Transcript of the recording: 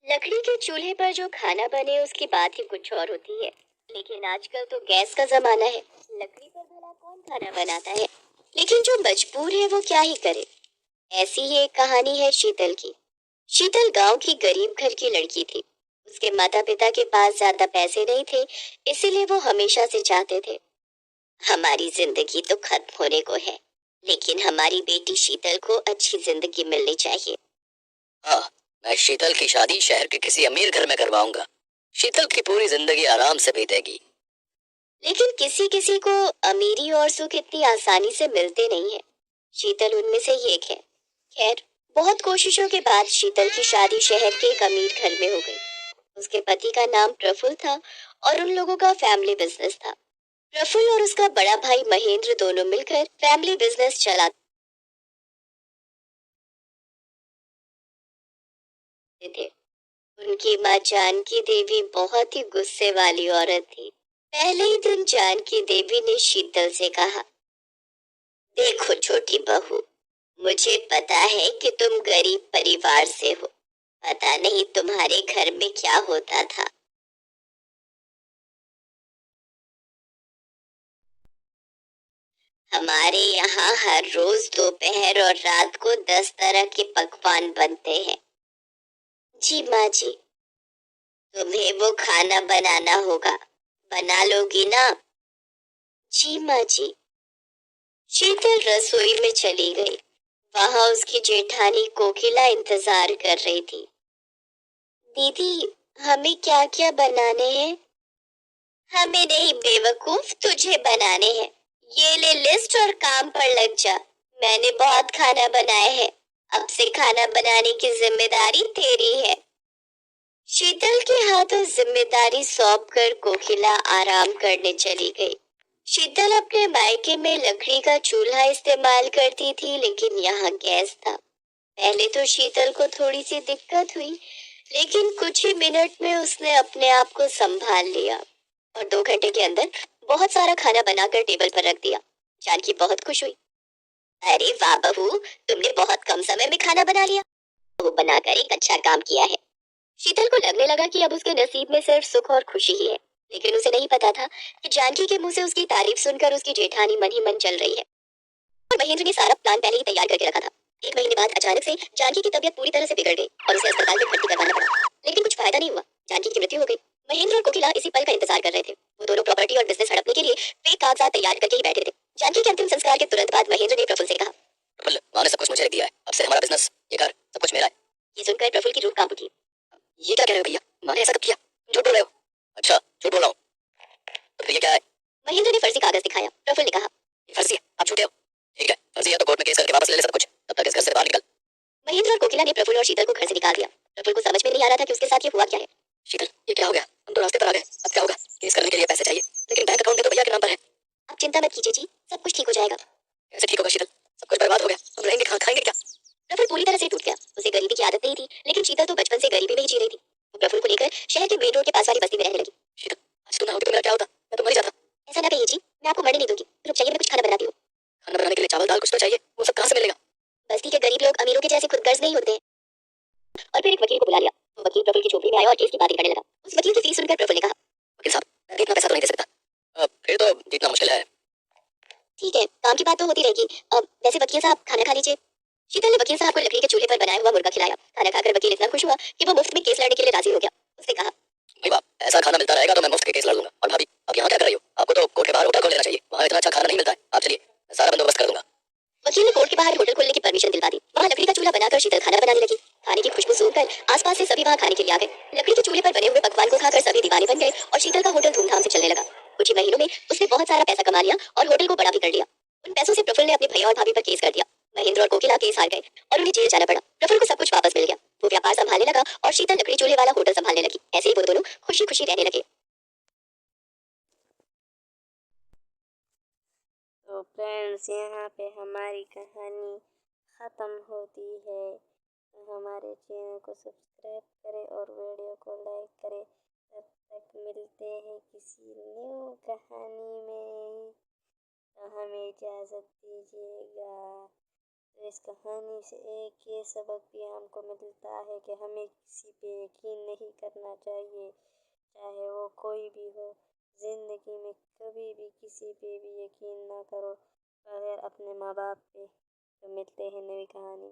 लकड़ी के चूल्हे पर जो खाना बने उसकी बात ही कुछ और होती है। लेकिन आजकल तो गैस का जमाना है। लकड़ी पर भला कौन खाना बनाता है। लेकिन जो मजबूर है वो क्या ही करे। ऐसी ही एक कहानी है शीतल की। शीतल गांव की गरीब घर की लड़की थी। उसके माता पिता के पास ज्यादा पैसे नहीं थे, इसीलिए वो हमेशा से चाहते थे, हमारी जिंदगी तो खत्म होने को है, लेकिन हमारी बेटी शीतल को अच्छी जिंदगी मिलनी चाहिए। हाँ, मैं शीतल की शादी शहर के किसी अमीर घर में करवाऊंगा। शीतल की पूरी जिंदगी आराम से बीतेगी। लेकिन किसी किसी को अमीरी और सुख इतनी आसानी से मिलते नहीं है। शीतल उनमें से ही एक है। खैर, बहुत कोशिशों के बाद शीतल की शादी शहर के एक अमीर घर में हो गई। उसके पति का नाम प्रफुल्ल था और उन लोगों का फैमिली बिजनेस था। प्रफुल्ल और उसका बड़ा भाई महेंद्र दोनों मिलकर फैमिली बिजनेस चलाते थे। उनकी माँ जानकी देवी बहुत ही गुस्से वाली औरत थी। पहले ही दिन जानकी देवी ने शीतल से कहा, देखो छोटी बहू, मुझे पता है कि तुम गरीब परिवार से हो। पता नहीं तुम्हारे घर में क्या होता था। हमारे यहाँ हर रोज दोपहर और रात को 10 तरह के पकवान बनते हैं। जी माँ जी। तुम्हें वो खाना बनाना होगा, बना लोगी ना? जी माँ जी। शीतल रसोई में चली गई। वहां उसकी जेठानी कोकिला इंतजार कर रही थी। दीदी, हमें क्या क्या बनाने हैं? हमें नहीं बेवकूफ, तुझे बनाने हैं। ये ले लिस्ट और काम पर लग जा। मैंने बहुत खाना बनाया है, अब से खाना बनाने की जिम्मेदारी तेरी है। शीतल के हाथों जिम्मेदारी सौंप कर कोकिला आराम करने चली गई। शीतल अपने मायके में लकड़ी का चूल्हा इस्तेमाल करती थी, लेकिन यहाँ गैस था। पहले तो शीतल को थोड़ी सी दिक्कत हुई, लेकिन कुछ ही मिनट में उसने अपने आप को संभाल लिया और 2 घंटे के अंदर बहुत सारा खाना बनाकर टेबल पर रख दिया। जानकी बहुत खुश हुई। अरे वाह बहू, तुमने बहुत कम समय में खाना बना लिया। वो बनाकर एक अच्छा काम किया है। शीतल को लगने लगा कि अब उसके नसीब में सिर्फ सुख और खुशी ही है। लेकिन उसे नहीं पता था कि जानकी के मुंह से उसकी तारीफ सुनकर उसकी जेठानी मन ही मन चल रही है। और महेंद्र ने सारा प्लान पहले ही तैयार करके रखा था। 1 महीने बाद अचानक से जानकी की तबीयत पूरी तरह से बिगड़ गई और उसे अस्पताल में भर्ती करवाना पड़ा। लेकिन कुछ फायदा नहीं हुआ, जानकी की मृत्यु हो गई। महेंद्र और कोकिला इसी पल का इंतजार कर रहे थे। वो दोनों प्रॉपर्टी और बिजनेस हड़पने के लिए फेक कागजात तैयार करके ही बैठे थे। जानकी के अंतिम संस्कार के तुरंत बाद महेंद्र ने प्रफुल्ल से कहा, प्रफुल्ल, माँ ने सब कुछ मुझे लिख दिया है। अब से हमारा बिजनेस, ये घर, सब कुछ मेरा है। ये सुनकर प्रफुल्ल की रूह कांप उठी। ये क्या कह रहे हो भैया? माँ ने ऐसा कब किया? झूठ बोल रहे हो। अच्छा, झूठ बोल रहा हूँ। तो फिर ये क्या है? महेंद्र ने फर्जी कागज दिखाया। प्रफुल्ल ने कहा, ये फर्जी है, आप झूठे हो। ठीक है, फर्जी है तो कोर्ट में केस करके वापस ले ले सब कुछ। तब तक इस घर से बाहर निकल। महेंद्र और कोकिला ने प्रफुल्ल और शीतल को घर से निकाल दिया। प्रफुल्ल को समझ में नहीं आ रहा था कि उसके साथ ये हुआ क्या है। शीतल, ये क्या हो गया? हम तो रास्ते पर आ गए, अब क्या होगा? केस करने के लिए पैसे चाहिए, लेकिन बैंक अकाउंट में तो भैया के नाम पर है। आप चिंता मत कीजिए जी, सब कुछ ठीक हो जाएगा। कैसे ठीक होगा शीतल? सब कुछ बर्बाद हो गया, हम रहेंगे कहाँ, खाएंगे क्या? प्रफुल्ल पूरी तरह से टूट गया। उसे गरीबी की आदत नहीं थी, लेकिन शीतल तो बचपन से गरीबी में ही जी रही थी। वो प्रफुल्ल को लेकर शहर के मेन रोड के पास वाली बस्ती में रहने लगी। शीतल, आज तू ना होती तो मेरा क्या होता? मैं तो मर ही जाता। ऐसा ना कहिए जी, मैं आपको मरने नहीं दूंगी। रुक जाइए, मैं कुछ खाना बनाती हूँ। खाना बनाने के लिए चावल दाल कुछ तो चाहिए, वो सब कहाँ से मिलेगा? बस्ती के गरीब लोग अमीरों के जैसे खुदगर्ज नहीं होते हैं। और फिर एक वकील को बुला लिया। वो वकील प्रफुल्ल की झोपड़ी में आया और केस की बातें करने लगा। उस वकील की फीस सुनकर प्रफुल्ल ने कहा, वकील साहब, मैं इतना पैसा तो नहीं दे सकता। फिर तो जीतना मुश्किल है। ठीक है, काम की बात तो होती रहेगी। वैसे वकील साहब, खाना खा लीजिए। शीतल ने वकील साहब को लकड़ी के चूल्हे पर बनाया हुआ मुर्गा खिलाया। खाना खाकर वकील इतना खुश हुआ कि वो मुफ्त में केस लड़ने के लिए राजी हो गया। उसने कहा, भाई बाप, ऐसा खाना मिलता रहेगा तो मैं मुफ्त के केस लड़ लूंगा। और भाभी, आप यहाँ क्या कर रही हो? आपको तो कोर्ट के बाहर होटल खोल लेना चाहिए, वहाँ इतना अच्छा खाना नहीं मिलता है। आप चलिए, मैं सारा बंदोबस्त कर दूंगा। वकील ने कोर्ट के बाहर होटल खोलने की परमिशन दिलवा दी। वहाँ लकड़ी का चूल्हा बनाकर शीतल खाना बनाने लगी। खाने की खुशबू सूंघकर आसपास से सभी वहाँ खाने के लिए आ गए। लकड़ी के चूल्हे पर बने हुए पकवान को खाकर सभी दीवाने बन गए और शीतल का होटल धूमधाम से चलने लगा। कुछ ही महीनों में उसने बहुत सारा पैसा कमा लिया और होटल को बड़ा भी कर लिया। उन पैसों से प्रफुल्ल ने अपने भैया और भाभी पर केस कर दिया। महेंद्र और कोकिला केस हार गए और उन्हें जेल जाना पड़ा। प्रफुल्ल को सब कुछ वापस मिल गया। वो व्यापार संभालने लगा और शीतल लकड़ी चूल्हे वाला होटल संभालने लगी। ऐसे ही वो दोनों खुशी खुशी रहने लगे। तो फ्रेंड्स, यहाँ पे हमारी कहानी ख़त्म होती है। तो हमारे चैनल को सब्सक्राइब करें और वीडियो को लाइक करें। तब तक मिलते हैं किसी न्यू कहानी में। तो हमें इजाज़त दीजिएगा। इस कहानी से एक ये सबक भी हमको मिलता है कि हमें किसी पे यकीन नहीं करना चाहिए, चाहे वो कोई भी हो। ज़िंदगी में कभी भी किसी पे भी यकीन ना करो बगैर अपने माँ बाप पे। तो मिलते हैं नई कहानी।